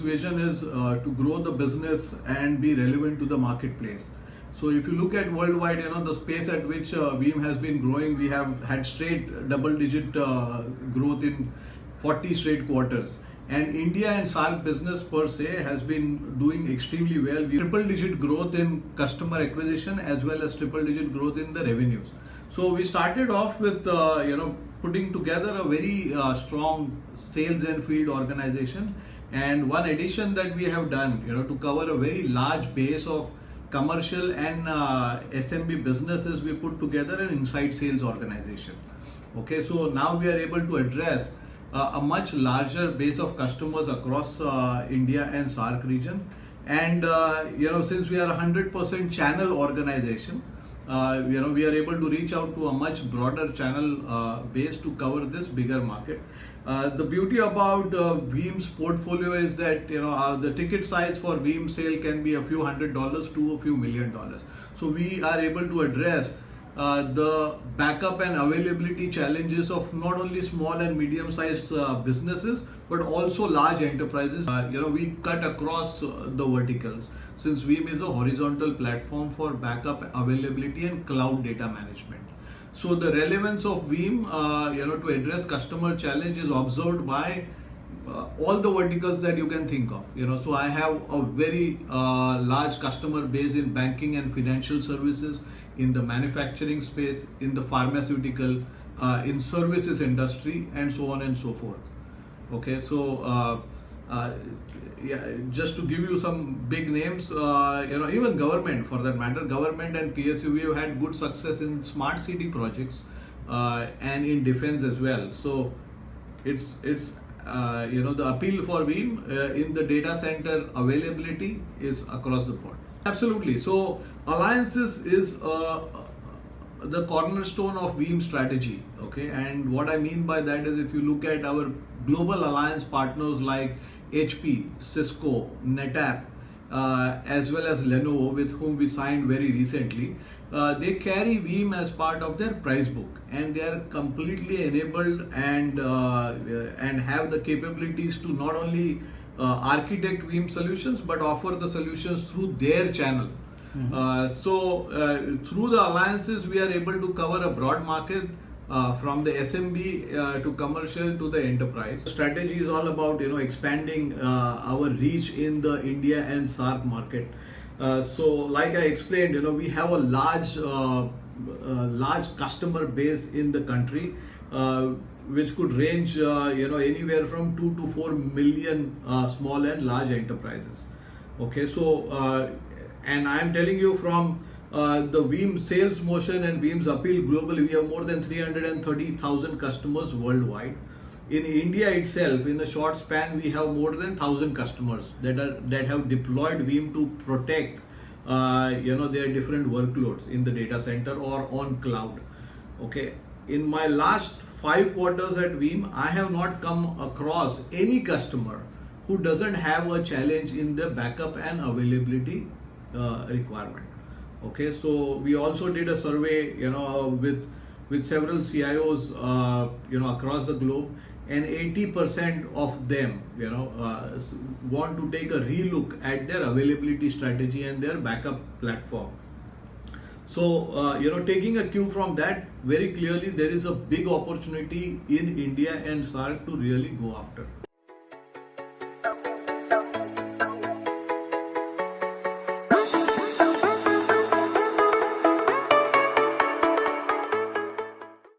vision is to grow the business and be relevant to the marketplace. So if you look at worldwide, the space at which Veeam has been growing, we have had straight double-digit growth in 40 straight quarters. And India and SAARC business per se has been doing extremely well. We have triple-digit growth in customer acquisition as well as triple-digit growth in the revenues. So we started off with putting together a very strong sales and field organization. And one addition that we have done, to cover a very large base of commercial and SMB businesses, we put together an inside sales organization. Okay, so now we are able to address a much larger base of customers across India and SAARC region. And since we are a 100% channel organization, we are able to reach out to a much broader channel base to cover this bigger market. The beauty about Veeam's portfolio is that the ticket size for Veeam sale can be a few $100s to a few $1 million. So we are able to address the backup and availability challenges of not only small and medium-sized businesses but also large enterprises. We cut across the verticals, since Veeam is a horizontal platform for backup, availability and cloud data management. So the relevance of Veeam, to address customer challenge is observed by all the verticals that you can think of. So I have a very large customer base in banking and financial services, in the manufacturing space, in the pharmaceutical, in services industry, and so on and so forth. Okay, so just to give you some big names, even government for that matter, government and PSU, we have had good success in smart city projects and in defense as well. So it's the appeal for Veeam in the data center availability is across the board. Absolutely. So alliances is the cornerstone of Veeam strategy. Okay, and what I mean by that is, if you look at our global alliance partners like HP, Cisco, NetApp, as well as Lenovo, with whom we signed very recently, they carry Veeam as part of their price book, and they are completely enabled and have the capabilities to not only architect Veeam solutions but offer the solutions through their channel. So through the alliances, we are able to cover a broad market, from the SMB to commercial to the enterprise. The strategy is all about expanding our reach in the India and SAARC market. So like I explained, we have a large customer base in the country, which could range anywhere from 2 to 4 million small and large enterprises. Okay, so and I am telling you, from the Veeam sales motion and Veeam's appeal globally, we have more than 330,000 customers worldwide. In India itself, in a short span, we have more than 1,000 customers that have deployed Veeam to protect their different workloads in the data center or on cloud. Okay, in my last 5 quarters at Veeam, I have not come across any customer who doesn't have a challenge in the backup and availability requirement. Okay, so we also did a survey, with several CIOs, across the globe, and 80% of them, want to take a relook at their availability strategy and their backup platform. So, taking a cue from that, very clearly there is a big opportunity in India and SAARC to really go after.